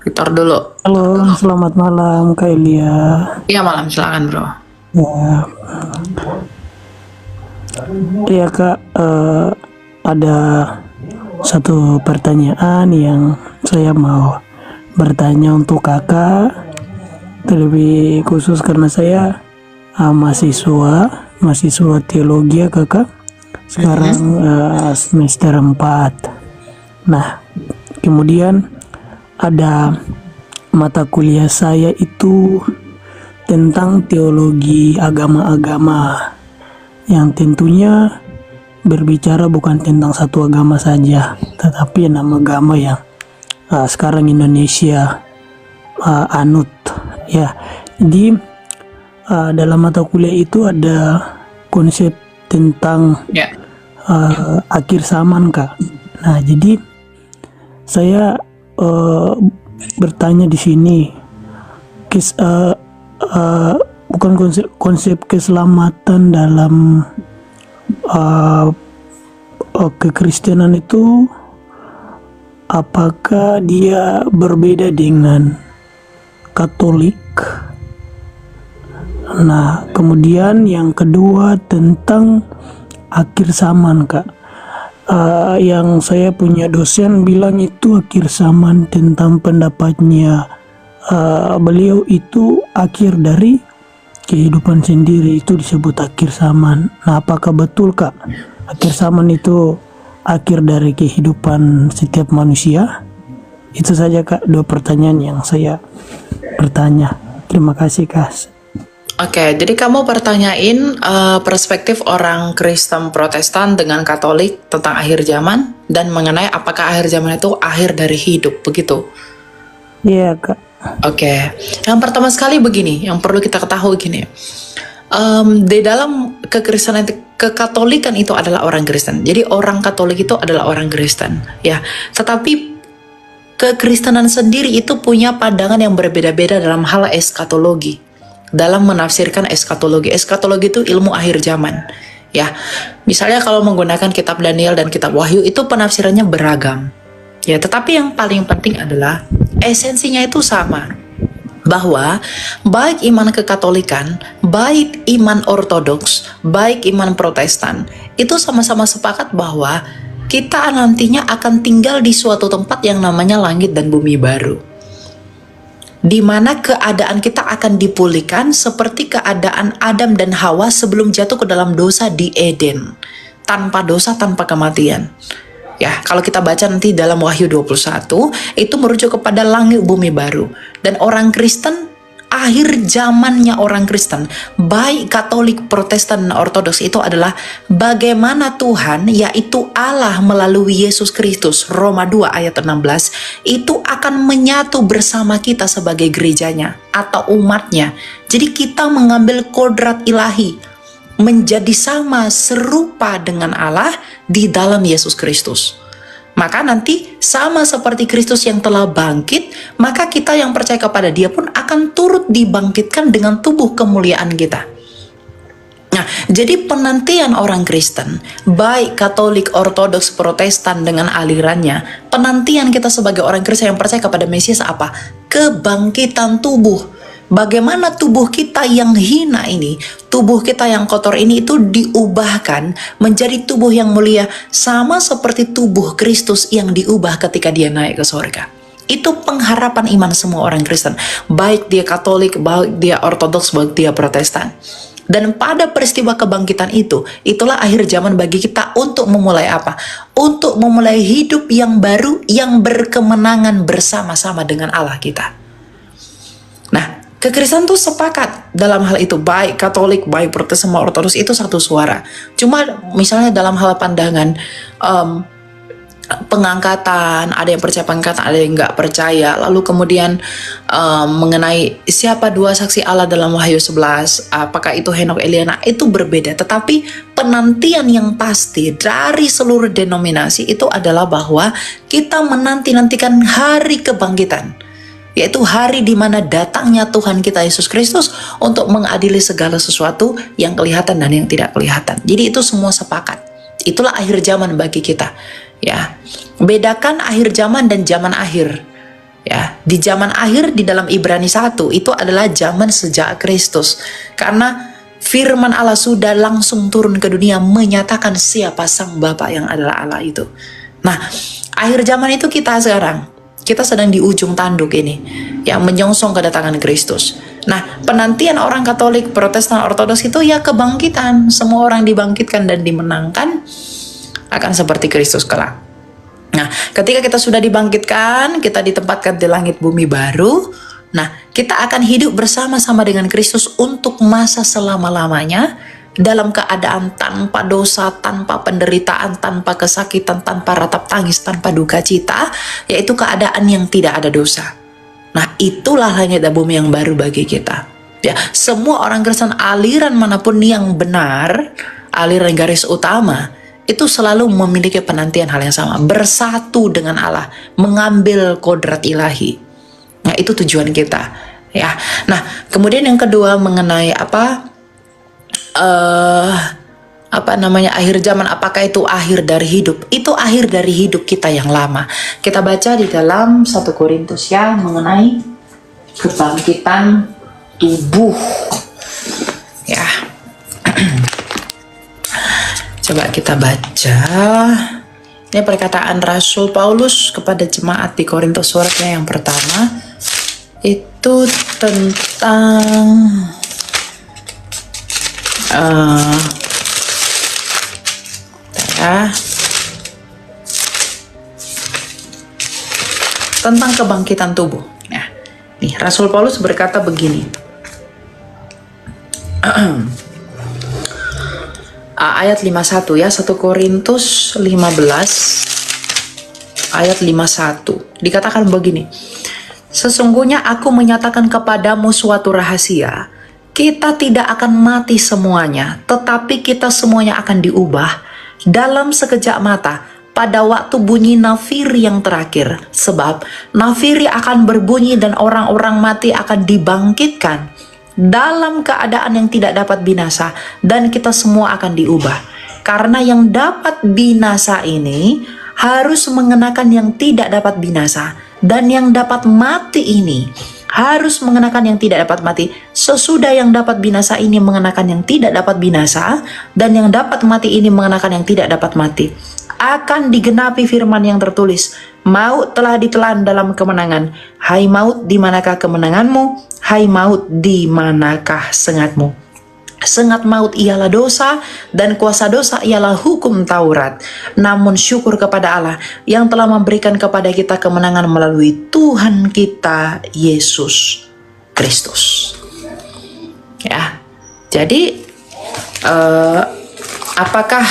Victor dulu. Halo, selamat malam Kak Elia. Iya malam, silakan bro. Ya, ya Kak, ada satu pertanyaan yang saya mau bertanya untuk Kakak, terlebih khusus karena saya mahasiswa teologi ya Kakak. Sekarang semester 4. Nah, kemudian ada mata kuliah saya itu tentang teologi agama-agama yang tentunya berbicara bukan tentang satu agama saja, tetapi 6 agama yang sekarang Indonesia anut ya. Jadi dalam mata kuliah itu ada konsep tentang Ya. akhir zaman Kak. Nah jadi saya bertanya di sini, bukan konsep keselamatan dalam kekristenan itu apakah dia berbeda dengan Katolik? Nah, kemudian yang kedua tentang akhir zaman Kak. Yang saya punya dosen bilang itu akhir zaman tentang pendapatnya beliau itu akhir dari kehidupan sendiri, itu disebut akhir zaman. Nah, apakah betul Kak akhir zaman itu akhir dari kehidupan setiap manusia? Itu saja Kak, 2 pertanyaan yang saya bertanya. Terima kasih Kak. Oke, jadi kamu pertanyain perspektif orang Kristen Protestan dengan Katolik tentang akhir zaman dan mengenai apakah akhir zaman itu akhir dari hidup, begitu? Iya Kak. Oke, yang pertama sekali begini, yang perlu kita ketahui gini. Di dalam kekristenan, kekatolikan itu adalah orang Kristen. Jadi orang Katolik itu adalah orang Kristen, ya. Tetapi kekristenan sendiri itu punya pandangan yang berbeda-beda dalam hal eskatologi. Dalam menafsirkan eskatologi. Eskatologi itu ilmu akhir zaman. Ya, misalnya kalau menggunakan kitab Daniel dan kitab Wahyu itu penafsirannya beragam. Ya, tetapi yang paling penting adalah esensinya itu sama. Bahwa baik iman kekatolikan, baik iman ortodoks, baik iman protestan, itu sama-sama sepakat bahwa kita nantinya akan tinggal di suatu tempat yang namanya langit dan bumi baru, di mana keadaan kita akan dipulihkan seperti keadaan Adam dan Hawa sebelum jatuh ke dalam dosa di Eden, tanpa dosa, tanpa kematian. Ya, kalau kita baca nanti dalam Wahyu 21, itu merujuk kepada langit bumi baru. Dan orang Kristen, akhir zamannya orang Kristen, baik Katolik, Protestan, dan Ortodoks itu adalah bagaimana Tuhan, yaitu Allah melalui Yesus Kristus, Roma 2 ayat 16, itu akan menyatu bersama kita sebagai gerejanya atau umatnya. Jadi kita mengambil kodrat ilahi, menjadi sama serupa dengan Allah di dalam Yesus Kristus. Maka nanti sama seperti Kristus yang telah bangkit, maka kita yang percaya kepada Dia pun akan turut dibangkitkan dengan tubuh kemuliaan kita. Nah, jadi penantian orang Kristen, baik Katolik, Ortodoks, Protestan dengan alirannya, penantian kita sebagai orang Kristen yang percaya kepada Mesias apa? Kebangkitan tubuh. Bagaimana tubuh kita yang hina ini, tubuh kita yang kotor ini itu diubahkan menjadi tubuh yang mulia, sama seperti tubuh Kristus yang diubah ketika Dia naik ke surga. Itu pengharapan iman semua orang Kristen, baik dia Katolik, baik dia Ortodoks, baik dia Protestan. Dan pada peristiwa kebangkitan itu, itulah akhir zaman bagi kita untuk memulai apa? Untuk memulai hidup yang baru, yang berkemenangan bersama-sama dengan Allah kita. Nah, kekristenan tuh sepakat dalam hal itu, baik Katolik, baik Protestan, sama Ortodoks itu satu suara. Cuma misalnya dalam hal pandangan pengangkatan, ada yang percaya pengangkatan, ada yang nggak percaya. Lalu kemudian mengenai siapa dua saksi Allah dalam Wahyu 11, apakah itu Henok, Eliana, itu berbeda. Tetapi penantian yang pasti dari seluruh denominasi itu adalah bahwa kita menanti-nantikan hari kebangkitan, yaitu hari di mana datangnya Tuhan kita Yesus Kristus untuk mengadili segala sesuatu yang kelihatan dan yang tidak kelihatan. Jadi itu semua sepakat. Itulah akhir zaman bagi kita. Ya, bedakan akhir zaman dan zaman akhir. Ya, di zaman akhir di dalam Ibrani 1 itu adalah zaman sejak Kristus. Karena firman Allah sudah langsung turun ke dunia menyatakan siapa sang Bapa yang adalah Allah itu. Nah, akhir zaman itu kita sekarang. Kita sedang di ujung tanduk ini yang menyongsong kedatangan Kristus. Nah, penantian orang Katolik, Protestan, Ortodoks itu ya kebangkitan. Semua orang dibangkitkan dan dimenangkan akan seperti Kristus kelak. Nah, ketika kita sudah dibangkitkan, kita ditempatkan di langit bumi baru. Nah, kita akan hidup bersama-sama dengan Kristus untuk masa selama-lamanya dalam keadaan tanpa dosa, tanpa penderitaan, tanpa kesakitan, tanpa ratap tangis, tanpa duka cita, yaitu keadaan yang tidak ada dosa. Nah, itulah langit dan bumi yang baru bagi kita. Ya, semua orang Kristen aliran manapun yang benar, aliran garis utama, itu selalu memiliki penantian hal yang sama, bersatu dengan Allah, mengambil kodrat ilahi. Nah, itu tujuan kita, ya. Nah, kemudian yang kedua mengenai akhir zaman, apakah itu akhir dari hidup? Itu akhir dari hidup kita yang lama. Kita baca di dalam 1 Korintus ya, mengenai kebangkitan tubuh. Ya. Coba kita baca. Ini perkataan Rasul Paulus kepada jemaat di Korintus, suratnya yang pertama. Itu tentang tentang kebangkitan tubuh. Nah, nih Rasul Paulus berkata begini. Ayat 51 ya, 1 Korintus 15 ayat 51 dikatakan begini, sesungguhnya aku menyatakan kepadamu suatu rahasia, kita tidak akan mati semuanya, tetapi kita semuanya akan diubah dalam sekejap mata pada waktu bunyi nafiri yang terakhir, sebab nafiri akan berbunyi dan orang-orang mati akan dibangkitkan dalam keadaan yang tidak dapat binasa, dan kita semua akan diubah. Karena yang dapat binasa ini harus mengenakan yang tidak dapat binasa, dan yang dapat mati ini harus mengenakan yang tidak dapat mati. Sesudah yang dapat binasa ini mengenakan yang tidak dapat binasa, dan yang dapat mati ini mengenakan yang tidak dapat mati, akan digenapi firman yang tertulis, maut telah ditelan dalam kemenangan. Hai maut, di manakah kemenanganmu? Hai maut, di manakah sengatmu? Sengat maut ialah dosa, dan kuasa dosa ialah hukum Taurat. Namun syukur kepada Allah yang telah memberikan kepada kita kemenangan melalui Tuhan kita Yesus Kristus. Ya, jadi apakah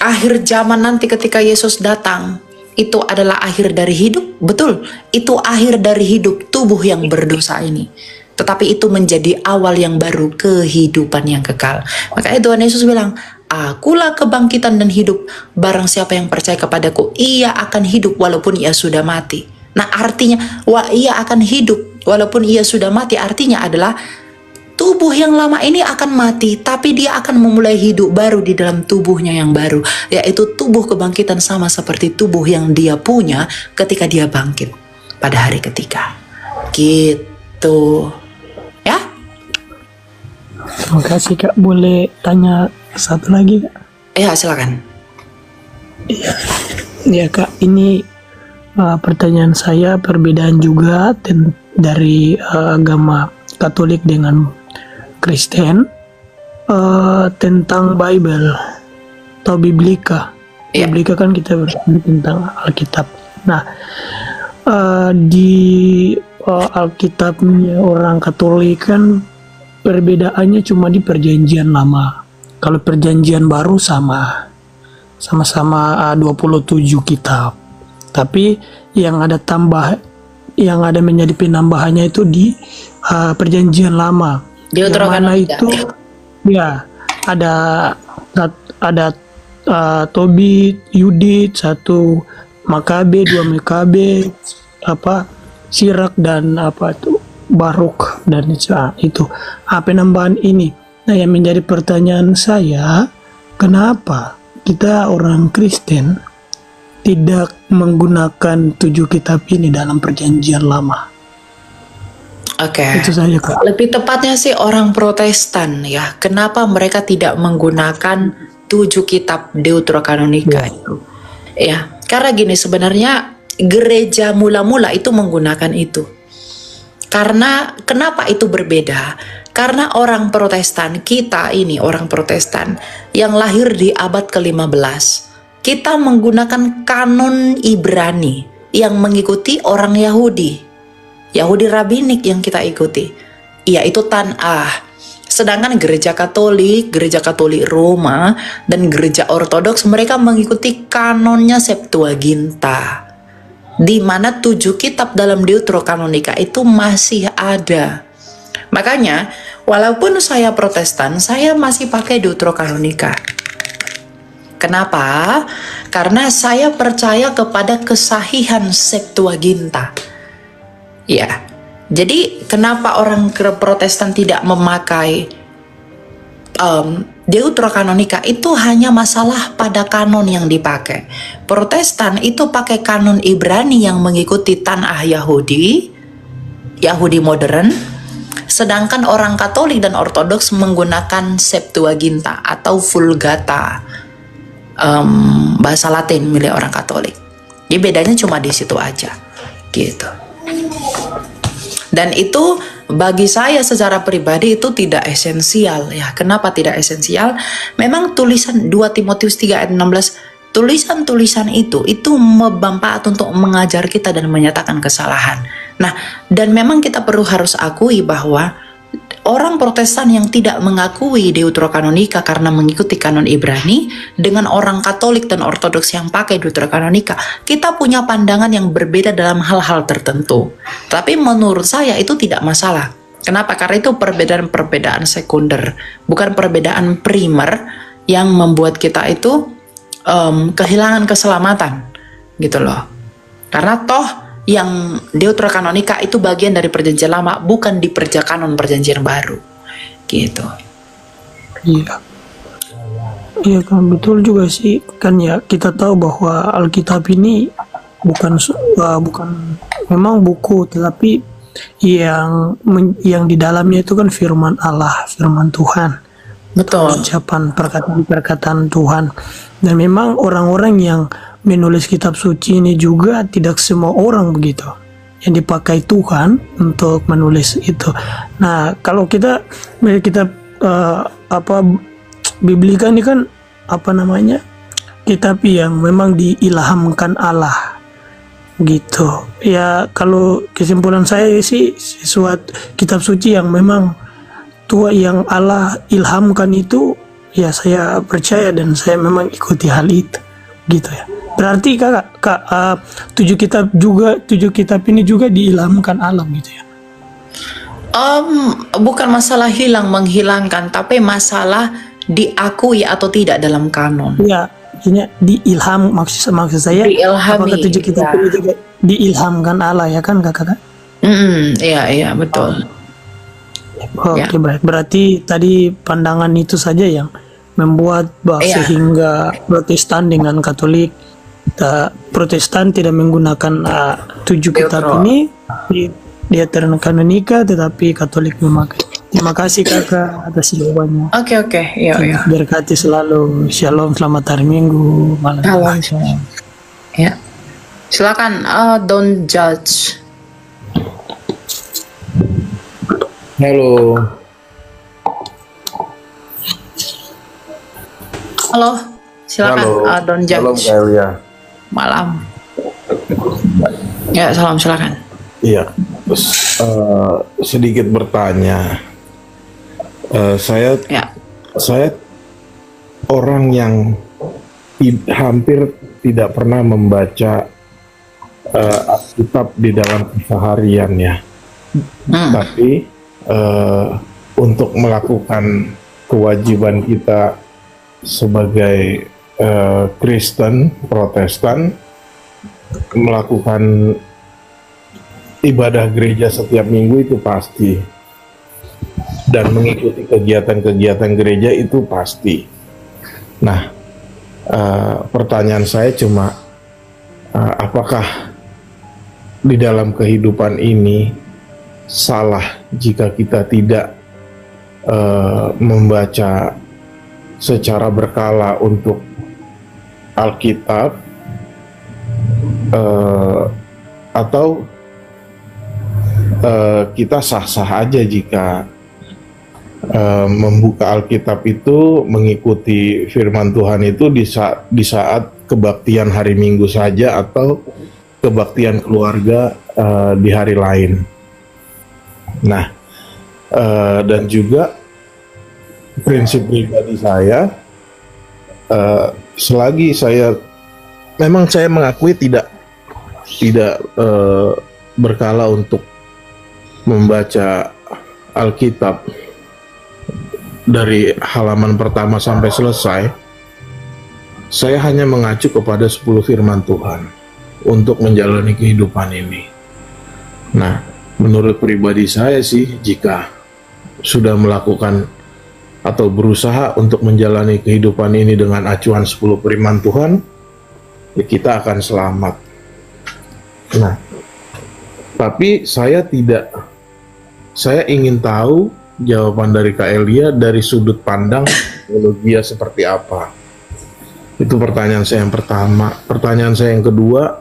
akhir zaman nanti ketika Yesus datang itu adalah akhir dari hidup? Betul, itu akhir dari hidup tubuh yang berdosa ini. Tetapi itu menjadi awal yang baru, kehidupan yang kekal. Makanya Tuhan Yesus bilang, akulah kebangkitan dan hidup. Barang siapa yang percaya kepadaku, ia akan hidup walaupun ia sudah mati. Nah, artinya ia akan hidup walaupun ia sudah mati, artinya adalah tubuh yang lama ini akan mati, tapi dia akan memulai hidup baru di dalam tubuhnya yang baru, yaitu tubuh kebangkitan, sama seperti tubuh yang dia punya ketika dia bangkit pada hari ketiga. Gitu. Ya? Terima kasih Kak. Boleh tanya satu lagi Kak? Ya, silakan. Ya Kak, ini pertanyaan saya, perbedaan juga dari agama Katolik dengan Kristen tentang Bible atau Biblika. Yeah. Biblika kan kita berbicara tentang Alkitab. Nah, di Alkitabnya orang Katolik kan perbedaannya cuma di Perjanjian Lama. Kalau Perjanjian Baru sama-sama 27 kitab. Tapi yang ada menjadi penambahannya itu di Perjanjian Lama. Mana itu ya ada Tobit, Yudit, 1 Makabe, 2 Makabe, Sirak dan Baruk dan itu penambahan ini. Nah, yang menjadi pertanyaan saya, kenapa kita orang Kristen tidak menggunakan 7 kitab ini dalam perjanjian lama. Oke. Itu saja, Kak. Lebih tepatnya sih orang Protestan ya. Kenapa mereka tidak menggunakan 7 kitab Deuterokanonika itu? Ya, karena gini, sebenarnya gereja mula-mula itu menggunakan itu. Karena kenapa itu berbeda? Karena orang Protestan, kita ini orang Protestan yang lahir di abad ke-15, kita menggunakan kanon Ibrani yang mengikuti orang Yahudi Rabinik yang kita ikuti, yaitu Tanakh. Sedangkan gereja Katolik Roma, dan gereja Ortodoks mereka mengikuti kanonnya Septuaginta, di mana 7 kitab dalam Deuterokanonika itu masih ada. Makanya, walaupun saya Protestan, saya masih pakai Deuterokanonika. Kenapa? Karena saya percaya kepada kesahihan Septuaginta. Ya, jadi kenapa orang Protestan tidak memakai Deuterokanonika? Itu hanya masalah pada kanon yang dipakai. Protestan itu pakai kanon Ibrani yang mengikuti Tanakh Yahudi modern, sedangkan orang Katolik dan Ortodoks menggunakan Septuaginta atau Vulgata, bahasa Latin milik orang Katolik. Jadi bedanya cuma di situ aja, gitu. Dan itu bagi saya secara pribadi itu tidak esensial ya. Kenapa tidak esensial? Memang tulisan 2 Timotius 3 ayat 16, tulisan-tulisan itu bermanfaat untuk mengajar kita dan menyatakan kesalahan. Nah, dan memang kita harus akui bahwa orang Protestan yang tidak mengakui Deuterokanonika karena mengikuti kanon Ibrani, dengan orang Katolik dan Ortodoks yang pakai Deuterokanonika, kita punya pandangan yang berbeda dalam hal-hal tertentu. Tapi menurut saya itu tidak masalah. Kenapa? Karena itu perbedaan-perbedaan sekunder, bukan perbedaan primer yang membuat kita itu kehilangan keselamatan, gitu loh. Karena toh yang Deuterokanonika itu bagian dari perjanjian lama, bukan di kanon perjanjian baru, gitu. Iya, iya kan, betul juga sih. Kan ya kita tahu bahwa Alkitab ini bukan memang buku, tetapi yang di dalamnya itu kan firman Allah, firman Tuhan. Betul. Ucapan perkataan Tuhan. Dan memang orang-orang yang menulis kitab suci ini juga tidak semua orang begitu yang dipakai Tuhan untuk menulis itu. Nah, kalau kita Biblika ini kan kitab yang memang diilhamkan Allah gitu ya. Kalau kesimpulan saya sih, sesuatu kitab suci yang memang yang Allah ilhamkan itu ya, saya percaya dan saya memang ikuti hal itu, gitu ya. Berarti kak 7 kitab ini juga diilhamkan Allah, gitu ya? Bukan masalah menghilangkan, tapi masalah diakui atau tidak dalam kanon. Ya, ini diilham, maksud saya. Diilhami, apakah 7 kitab ini juga diilhamkan Allah, ya kan kak? Iya betul. Oke, baik. Berarti tadi pandangan itu saja yang membuat sehingga Protestan dengan Katolik, Protestan tidak menggunakan 7 kitab ini di Deuterokanonika, tetapi Katolik memakai. Terima kasih kakak atas jawabannya. Oke, iya. Berkati selalu. Shalom, selamat hari Minggu malam. Shalom. Ya, silakan. Don't judge. Halo. Silakan. Don't judge. Salam Kak Elia. Malam. Ya, salam, silakan. Iya. Sedikit bertanya. Saya orang yang hampir tidak pernah membaca Alkitab di dalam kesehariannya, tapi untuk melakukan kewajiban kita sebagai Kristen Protestan, melakukan ibadah gereja setiap minggu itu pasti, dan mengikuti kegiatan-kegiatan gereja itu pasti. Nah, pertanyaan saya cuma apakah di dalam kehidupan ini salah jika kita tidak membaca secara berkala untuk Alkitab, atau kita sah-sah aja jika membuka Alkitab itu, mengikuti firman Tuhan itu di saat kebaktian hari Minggu saja atau kebaktian keluarga di hari lain. Nah, dan juga prinsip pribadi saya, selagi saya mengakui tidak berkala untuk membaca Alkitab dari halaman pertama sampai selesai, saya hanya mengacu kepada 10 firman Tuhan untuk menjalani kehidupan ini. Nah, menurut pribadi saya sih, jika sudah melakukan atau berusaha untuk menjalani kehidupan ini dengan acuan 10 firman Tuhan, ya kita akan selamat. Nah, tapi saya ingin tahu jawaban dari Kak Elia dari sudut pandang teologi seperti apa. Itu pertanyaan saya yang pertama. Pertanyaan saya yang kedua,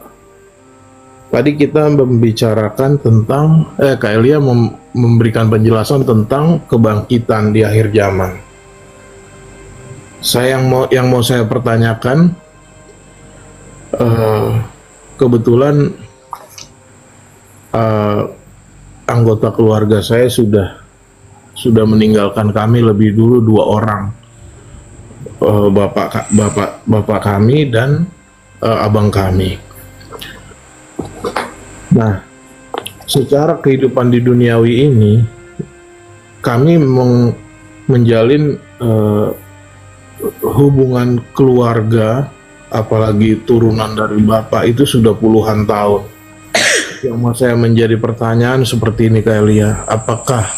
tadi kita membicarakan tentang Kak Elia memberikan penjelasan tentang kebangkitan di akhir zaman. Yang mau saya pertanyakan, kebetulan anggota keluarga saya sudah meninggalkan kami lebih dulu 2 orang, bapak kami dan abang kami. Nah, secara kehidupan di duniawi ini, kami menjalin hubungan keluarga, apalagi turunan dari bapak itu sudah puluhan tahun. Yang mau saya menjadi pertanyaan seperti ini, Kak Elia, apakah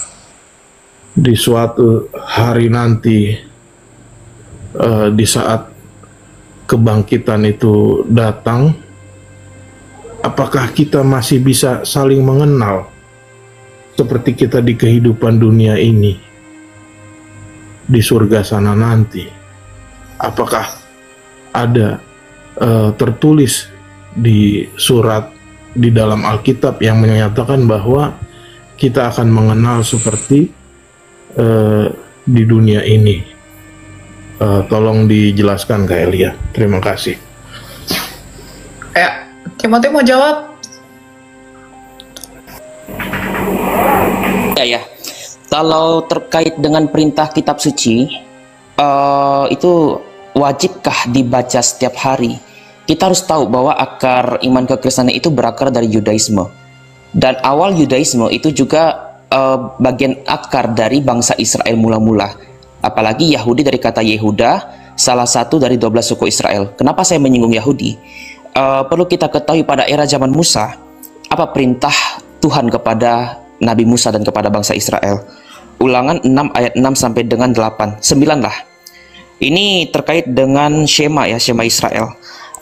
di suatu hari nanti, di saat kebangkitan itu datang, apakah kita masih bisa saling mengenal seperti kita di kehidupan dunia ini di surga sana nanti? Apakah ada tertulis di surat di dalam Alkitab yang menyatakan bahwa kita akan mengenal seperti di dunia ini? Tolong dijelaskan, Kak Elia. Terima kasih. Timothy mau jawab? Ya. Kalau terkait dengan perintah kitab suci, itu wajibkah dibaca setiap hari? Kita harus tahu bahwa akar iman kekristenan itu berakar dari Yudaisme. Dan awal Yudaisme itu juga bagian akar dari bangsa Israel mula-mula. Apalagi Yahudi dari kata Yehuda, salah satu dari 12 suku Israel. Kenapa saya menyinggung Yahudi? Perlu kita ketahui pada era zaman Musa, apa perintah Tuhan kepada Nabi Musa dan kepada bangsa Israel. Ulangan 6 ayat 6 sampai dengan 8, 9 lah. Ini terkait dengan Shema Israel.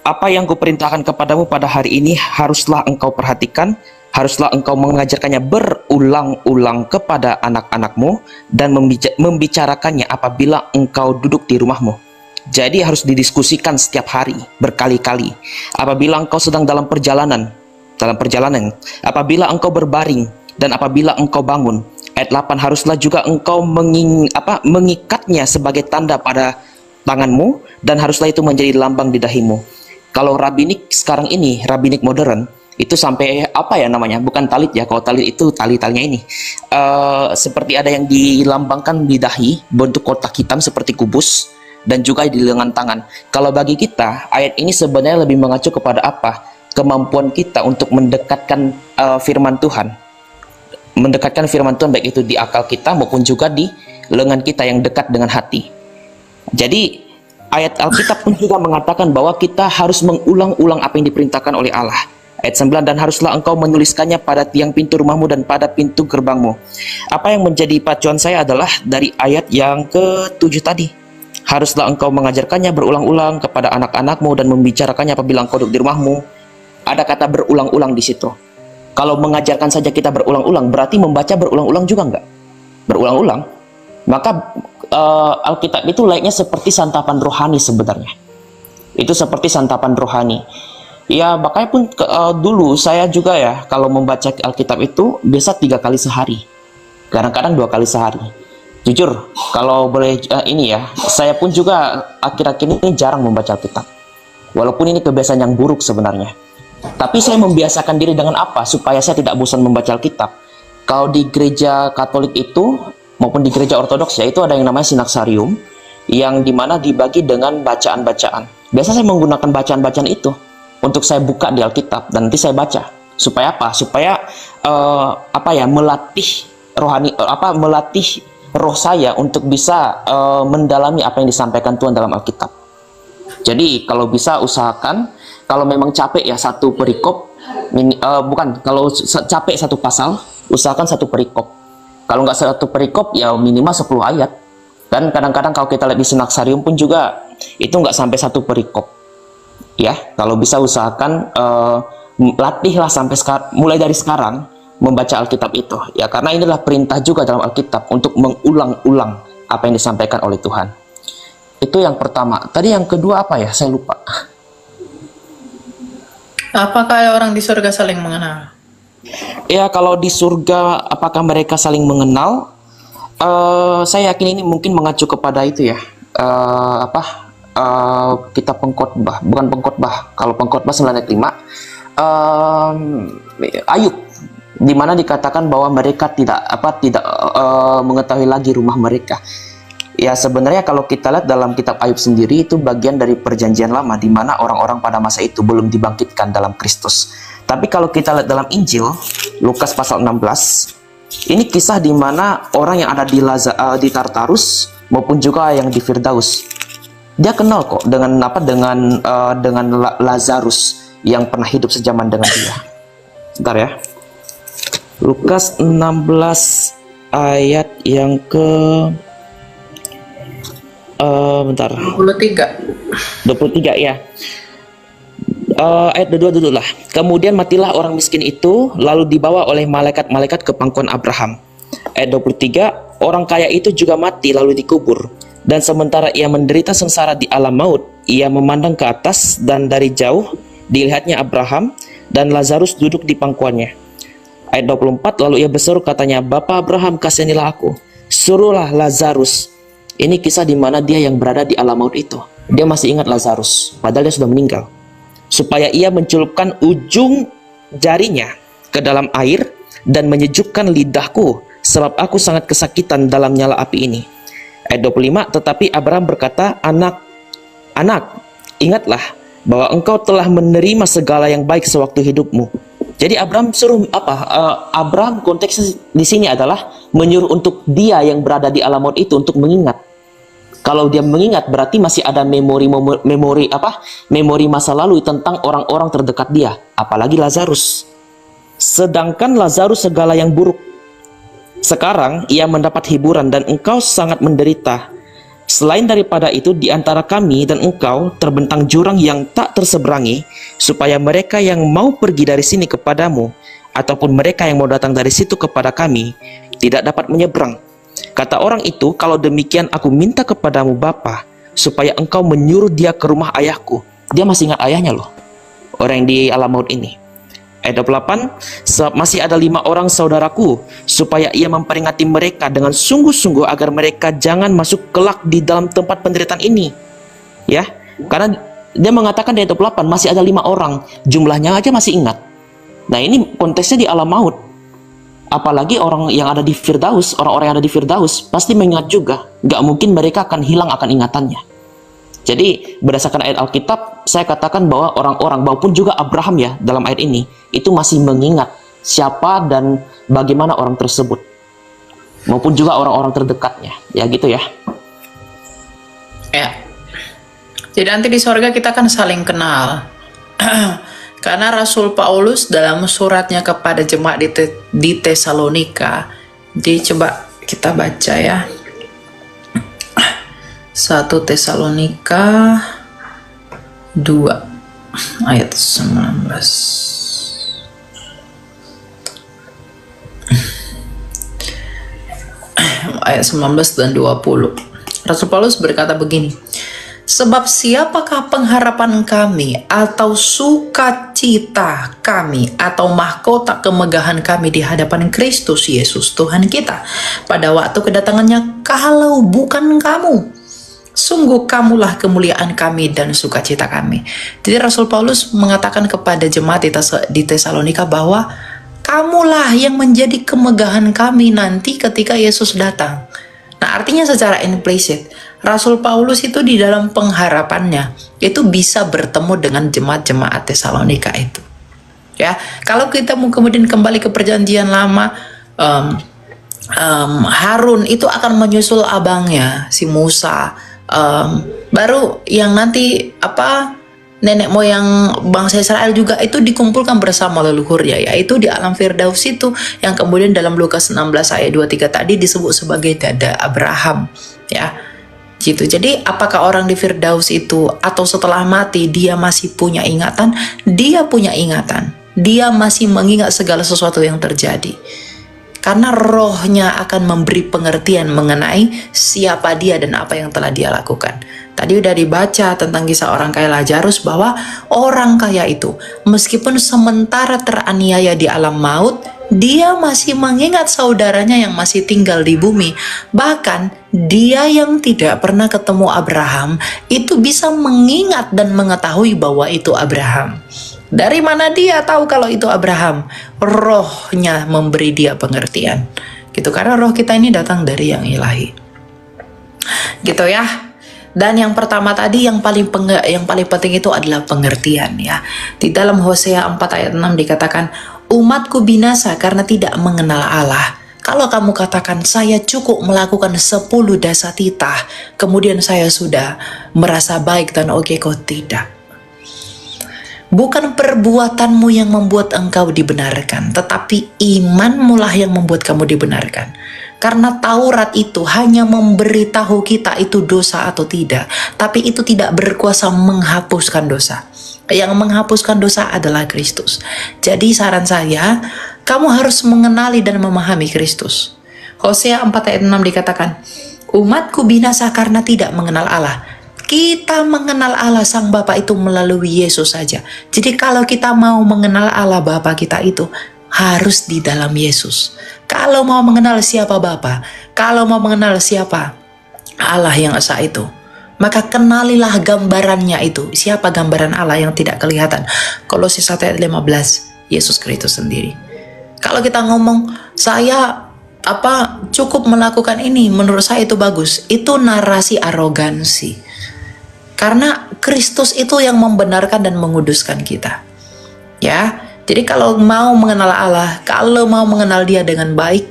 Apa yang kuperintahkan kepadamu pada hari ini haruslah engkau perhatikan, haruslah engkau mengajarkannya berulang-ulang kepada anak-anakmu dan membicarakannya apabila engkau duduk di rumahmu. Jadi harus didiskusikan setiap hari, berkali-kali. Apabila engkau sedang dalam perjalanan, apabila engkau berbaring dan apabila engkau bangun. Ayat 8, haruslah juga engkau mengikatnya sebagai tanda pada tanganmu dan haruslah itu menjadi lambang di dahimu. Kalau rabinik sekarang ini, rabinik modern, itu sampai bukan talit ya, kalau talit itu tali-talinya ini. Seperti ada yang dilambangkan di dahi, bentuk kotak hitam seperti kubus, dan juga di lengan tangan. Kalau bagi kita, ayat ini sebenarnya lebih mengacu kepada apa? Kemampuan kita untuk mendekatkan firman Tuhan. Mendekatkan firman Tuhan baik itu di akal kita maupun juga di lengan kita yang dekat dengan hati. Jadi ayat Alkitab pun juga mengatakan bahwa kita harus mengulang-ulang apa yang diperintahkan oleh Allah. Ayat 9, dan haruslah engkau menuliskannya pada tiang pintu rumahmu dan pada pintu gerbangmu. Apa yang menjadi pacuan saya adalah dari ayat yang ke-7 tadi. Haruslah engkau mengajarkannya berulang-ulang kepada anak-anakmu dan membicarakannya apabila engkau duduk di rumahmu. Ada kata berulang-ulang di situ. Kalau mengajarkan saja kita berulang-ulang, berarti membaca berulang-ulang juga enggak? Berulang-ulang. Maka Alkitab itu layaknya seperti santapan rohani sebenarnya. Itu seperti santapan rohani. Ya, makanya pun dulu saya juga ya, kalau membaca Alkitab itu biasa 3 kali sehari. Kadang-kadang 2 kali sehari. Jujur, kalau boleh ini ya, saya pun juga akhir-akhir ini jarang membaca Alkitab. Walaupun ini kebiasaan yang buruk sebenarnya. Tapi saya membiasakan diri dengan apa? Supaya saya tidak bosan membaca Alkitab. Kalau di gereja Katolik itu, maupun di gereja Ortodoks ya, itu ada yang namanya sinaksarium, yang dimana dibagi dengan bacaan-bacaan. Biasa saya menggunakan bacaan-bacaan itu untuk saya buka di Alkitab, dan nanti saya baca. Supaya apa? Supaya melatih rohani, melatih roh saya untuk bisa mendalami apa yang disampaikan Tuhan dalam Alkitab. Jadi kalau bisa usahakan, kalau memang capek ya satu perikop, kalau capek satu pasal, usahakan satu perikop. Kalau nggak satu perikop ya minimal 10 ayat. Dan kadang-kadang kalau kita lihat di sinaksarium pun juga itu nggak sampai satu perikop. Ya, kalau bisa usahakan latihlah sampai mulai dari sekarang membaca Alkitab itu. Ya, karena inilah perintah juga dalam Alkitab untuk mengulang-ulang apa yang disampaikan oleh Tuhan. Itu yang pertama. Tadi yang kedua apa ya? Saya lupa. Apakah orang di surga saling mengenal? Ya, kalau di surga apakah mereka saling mengenal? Saya yakin ini mungkin mengacu kepada itu ya. Kitab Pengkhotbah, bukan Pengkhotbah. Kalau Pengkhotbah 9 ayat 5. Ayub, di mana dikatakan bahwa mereka tidak mengetahui lagi rumah mereka. Ya, sebenarnya kalau kita lihat dalam kitab Ayub sendiri, itu bagian dari perjanjian lama, di mana orang-orang pada masa itu belum dibangkitkan dalam Kristus. Tapi kalau kita lihat dalam Injil Lukas pasal 16, ini kisah di mana orang yang ada di Tartarus maupun juga yang di Firdaus, dia kenal kok dengan Lazarus yang pernah hidup sejaman dengan dia. Bentar ya. Lukas 16 ayat yang ke 23 ya. Ayat 22 dulu lah. Kemudian matilah orang miskin itu, lalu dibawa oleh malaikat-malaikat ke pangkuan Abraham. Ayat 23, orang kaya itu juga mati lalu dikubur. Dan sementara ia menderita sengsara di alam maut, ia memandang ke atas dan dari jauh dilihatnya Abraham dan Lazarus duduk di pangkuannya. Ayat 24, lalu ia berseru katanya, "Bapa Abraham, kasihanilah aku, suruhlah Lazarus." Ini kisah di mana dia yang berada di alam maut itu. Dia masih ingat Lazarus, padahal dia sudah meninggal. Supaya ia mencelupkan ujung jarinya ke dalam air dan menyejukkan lidahku, sebab aku sangat kesakitan dalam nyala api ini. Ayat 25, tetapi Abraham berkata, Anak, ingatlah bahwa engkau telah menerima segala yang baik sewaktu hidupmu. Jadi Abraham Abraham konteksnya di sini adalah menyuruh untuk dia yang berada di alam maut itu untuk mengingat. Kalau dia mengingat berarti masih ada memori masa lalu tentang orang-orang terdekat dia, apalagi Lazarus. Sedangkan Lazarus segala yang buruk. Sekarang ia mendapat hiburan dan engkau sangat menderita. Selain daripada itu, di antara kami dan engkau terbentang jurang yang tak terseberangi, supaya mereka yang mau pergi dari sini kepadamu, ataupun mereka yang mau datang dari situ kepada kami, tidak dapat menyeberang. Kata orang itu, kalau demikian aku minta kepadamu Bapa, supaya engkau menyuruh dia ke rumah ayahku. Dia masih ingat ayahnya loh, orang yang di alam maut ini. Ayat 28, sebab masih ada 5 orang saudaraku, supaya ia memperingati mereka dengan sungguh-sungguh agar mereka jangan masuk kelak di dalam tempat penderitaan ini. Ya, karena dia mengatakan di ayat 28 masih ada 5 orang, jumlahnya aja masih ingat. Nah, ini konteksnya di alam maut. Apalagi orang yang ada di Firdaus, orang-orang yang ada di Firdaus pasti mengingat juga. Gak mungkin mereka akan hilang akan ingatannya. Jadi berdasarkan ayat Alkitab, saya katakan bahwa orang-orang maupun juga Abraham ya dalam ayat ini itu masih mengingat siapa dan bagaimana orang tersebut, maupun juga orang-orang terdekatnya. Ya gitu ya. Ya. Jadi nanti di sorga kita kan saling kenal. Karena Rasul Paulus dalam suratnya kepada jemaat di Tesalonika, coba kita baca ya. 1 Tesalonika 2. ayat 19. Ayat 19 dan 20. Rasul Paulus berkata begini, sebab siapakah pengharapan kami atau sukacita kami atau mahkota kemegahan kami di hadapan Kristus Yesus Tuhan kita pada waktu kedatangannya kalau bukan kamu? Sungguh kamulah kemuliaan kami dan sukacita kami. Jadi Rasul Paulus mengatakan kepada jemaat di Tesalonika bahwa kamulah yang menjadi kemegahan kami nanti ketika Yesus datang. Nah, artinya secara implisit, Rasul Paulus itu di dalam pengharapannya itu bisa bertemu dengan jemaat-jemaat Tesalonika itu. Ya, kalau kita mau kemudian kembali ke perjanjian lama, Harun itu akan menyusul abangnya si Musa, baru yang nanti nenek moyang bangsa Israel juga itu dikumpulkan bersama leluhurnya, yaitu di alam Firdaus itu yang kemudian dalam Lukas 16 ayat 23 tadi disebut sebagai dada Abraham, ya. Gitu. Jadi apakah orang di Firdaus itu atau setelah mati dia masih punya ingatan? Dia punya ingatan. Dia masih mengingat segala sesuatu yang terjadi. Karena rohnya akan memberi pengertian mengenai siapa dia dan apa yang telah dia lakukan. Tadi udah dibaca tentang kisah orang kaya Lazarus bahwa orang kaya itu meskipun sementara teraniaya di alam maut, dia masih mengingat saudaranya yang masih tinggal di bumi. Bahkan dia yang tidak pernah ketemu Abraham itu bisa mengingat dan mengetahui bahwa itu Abraham. Dari mana dia tahu kalau itu Abraham? Rohnya memberi dia pengertian. Gitu, karena roh kita ini datang dari yang ilahi. Gitu ya. Dan yang pertama tadi yang paling penting itu adalah pengertian, ya. Di dalam Hosea 4 ayat 6 dikatakan, umatku binasa karena tidak mengenal Allah. Kalau kamu katakan saya cukup melakukan 10 dasa titah, kemudian saya sudah merasa baik dan oke, kau tidak. Bukan perbuatanmu yang membuat engkau dibenarkan, tetapi imanmu lah yang membuat kamu dibenarkan. Karena Taurat itu hanya memberitahu kita itu dosa atau tidak, tapi itu tidak berkuasa menghapuskan dosa. Yang menghapuskan dosa adalah Kristus. Jadi saran saya, kamu harus mengenali dan memahami Kristus. Hosea 4 ayat 6 dikatakan, umatku binasa karena tidak mengenal Allah. Kita mengenal Allah Sang Bapa itu melalui Yesus saja. Jadi kalau kita mau mengenal Allah Bapa kita itu harus di dalam Yesus. Kalau mau mengenal siapa Bapa, kalau mau mengenal siapa Allah yang esa itu, maka kenalilah gambarannya itu. Siapa gambaran Allah yang tidak kelihatan? Kolose 1 ayat 15, Yesus Kristus sendiri. Kalau kita ngomong saya cukup melakukan ini, menurut saya itu bagus, itu narasi arogansi. Karena Kristus itu yang membenarkan dan menguduskan kita. Ya, jadi kalau mau mengenal Allah, kalau mau mengenal Dia dengan baik,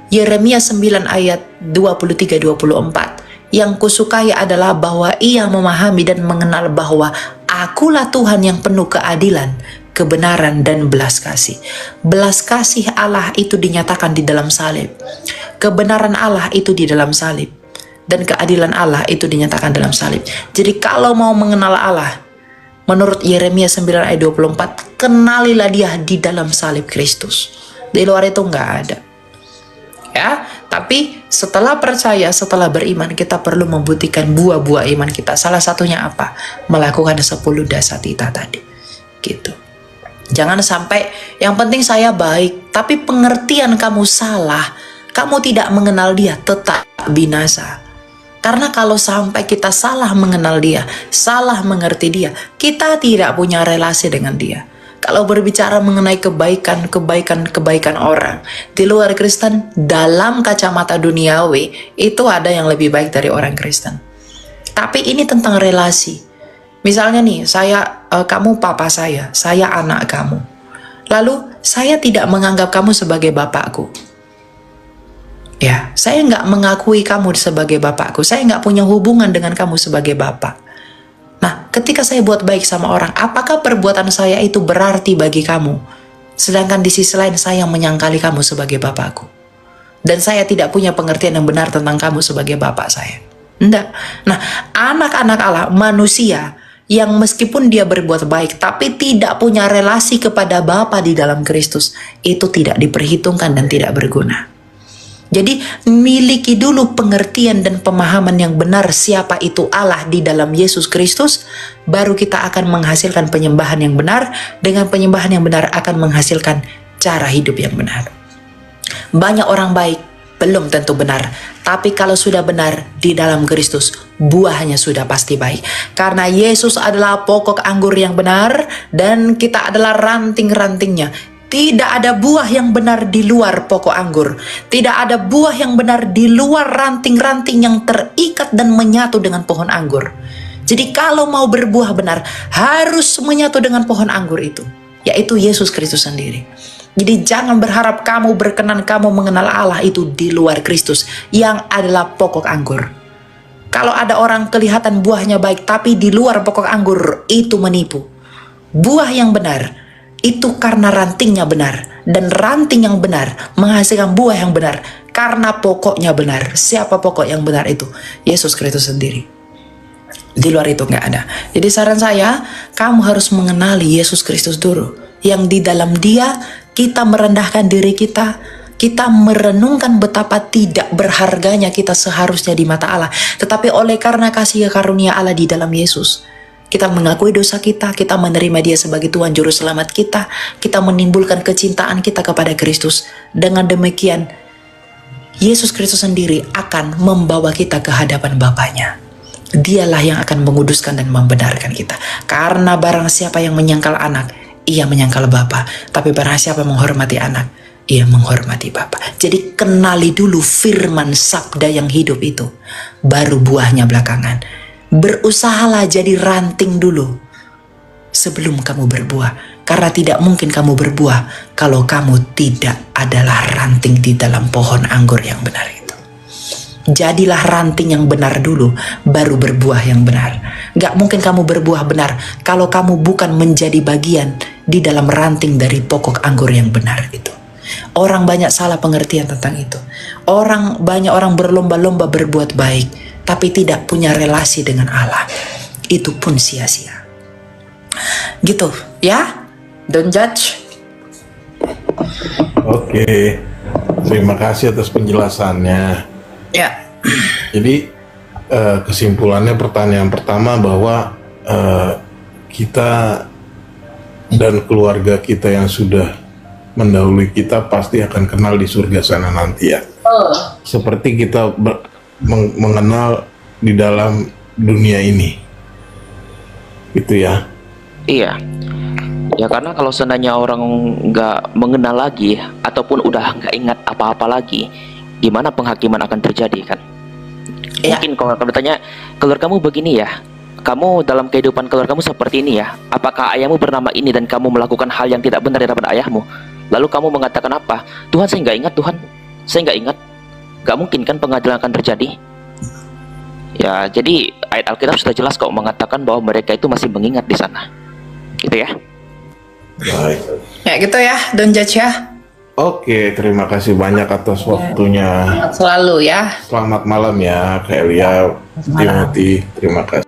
Yeremia 9 ayat 23-24, yang kusukai adalah bahwa ia memahami dan mengenal bahwa akulah Tuhan yang penuh keadilan, kebenaran dan belas kasih. Belas kasih Allah itu dinyatakan di dalam salib. Kebenaran Allah itu di dalam salib. Dan keadilan Allah itu dinyatakan dalam salib. Jadi kalau mau mengenal Allah, menurut Yeremia 9 ayat 24, kenalilah Dia di dalam salib Kristus. Di luar itu nggak ada. Ya, tapi setelah percaya, setelah beriman, kita perlu membuktikan buah-buah iman kita. Salah satunya apa? Melakukan 10 dasa titah tadi. Gitu. Jangan sampai yang penting saya baik, tapi pengertian kamu salah, kamu tidak mengenal Dia, tetap binasa. Karena kalau sampai kita salah mengenal Dia, salah mengerti Dia, kita tidak punya relasi dengan Dia. Kalau berbicara mengenai kebaikan orang di luar Kristen, dalam kacamata duniawi itu ada yang lebih baik dari orang Kristen. Tapi ini tentang relasi. Misalnya nih, kamu papa saya anak kamu. Lalu saya tidak menganggap kamu sebagai bapakku. Ya, saya nggak mengakui kamu sebagai bapakku. Saya nggak punya hubungan dengan kamu sebagai bapak. Nah, ketika saya buat baik sama orang, apakah perbuatan saya itu berarti bagi kamu? Sedangkan di sisi lain saya menyangkali kamu sebagai bapakku. Dan saya tidak punya pengertian yang benar tentang kamu sebagai bapak saya. Enggak. Nah, anak-anak Allah, manusia yang meskipun dia berbuat baik tapi tidak punya relasi kepada Bapa di dalam Kristus, itu tidak diperhitungkan dan tidak berguna. Jadi miliki dulu pengertian dan pemahaman yang benar siapa itu Allah di dalam Yesus Kristus, baru kita akan menghasilkan penyembahan yang benar. Dengan penyembahan yang benar akan menghasilkan cara hidup yang benar. Banyak orang baik belum tentu benar, tapi kalau sudah benar di dalam Kristus, buahnya sudah pasti baik. Karena Yesus adalah pokok anggur yang benar dan kita adalah ranting-rantingnya. Tidak ada buah yang benar di luar pokok anggur. Tidak ada buah yang benar di luar ranting-ranting yang terikat dan menyatu dengan pohon anggur. Jadi kalau mau berbuah benar, harus menyatu dengan pohon anggur itu, yaitu Yesus Kristus sendiri. Jadi jangan berharap kamu berkenan, kamu mengenal Allah itu di luar Kristus yang adalah pokok anggur. Kalau ada orang kelihatan buahnya baik tapi di luar pokok anggur, itu menipu. Buah yang benar itu karena rantingnya benar, dan ranting yang benar menghasilkan buah yang benar karena pokoknya benar. Siapa pokok yang benar itu? Yesus Kristus sendiri. Di luar itu nggak ada. Jadi saran saya, kamu harus mengenali Yesus Kristus dulu, yang di dalam Dia kita merendahkan diri kita, kita merenungkan betapa tidak berharganya kita seharusnya di mata Allah. Tetapi oleh karena kasih karunia Allah di dalam Yesus, kita mengakui dosa kita, kita menerima Dia sebagai Tuhan Juru Selamat kita, kita menimbulkan kecintaan kita kepada Kristus. Dengan demikian, Yesus Kristus sendiri akan membawa kita ke hadapan Bapanya. Dialah yang akan menguduskan dan membenarkan kita. Karena barang siapa yang menyangkal anak, ia menyangkal Bapa, tapi barang siapa menghormati anak, ia menghormati Bapa. Jadi kenali dulu firman sabda yang hidup itu, baru buahnya belakangan. Berusahalah jadi ranting dulu sebelum kamu berbuah, karena tidak mungkin kamu berbuah kalau kamu tidak adalah ranting di dalam pohon anggur yang benar itu. Jadilah ranting yang benar dulu, baru berbuah yang benar. Gak mungkin kamu berbuah benar kalau kamu bukan menjadi bagian di dalam ranting dari pokok anggur yang benar itu. Orang banyak salah pengertian tentang itu. Banyak orang berlomba-lomba berbuat baik, tapi tidak punya relasi dengan Allah. Itu pun sia-sia. Gitu ya, don't judge. Oke, terima kasih atas penjelasannya. Ya. Jadi kesimpulannya, pertanyaan pertama bahwa kita dan keluarga kita yang sudah mendahului kita pasti akan kenal di surga sana nanti ya. Seperti kita mengenal di dalam dunia ini, gitu ya. Iya. Ya karena kalau seandainya orang nggak mengenal lagi ataupun udah nggak ingat apa-apa lagi, gimana penghakiman akan terjadi kan? Ya. Mungkin kalau bertanya, keluargamu begini ya, kamu dalam kehidupan keluargamu seperti ini ya, apakah ayahmu bernama ini dan kamu melakukan hal yang tidak benar di hadapan ayahmu? Lalu kamu mengatakan apa? Tuhan, saya nggak ingat, Tuhan, saya nggak ingat. Gak mungkin kan pengadilan akan terjadi? Ya jadi ayat Alkitab sudah jelas kok mengatakan bahwa mereka itu masih mengingat di sana, gitu ya. Baik. Ya gitu ya, don't judge ya. Oke, terima kasih banyak atas waktunya. Selalu ya. Selamat malam ya, Kak Elia, Timothy. Terima kasih.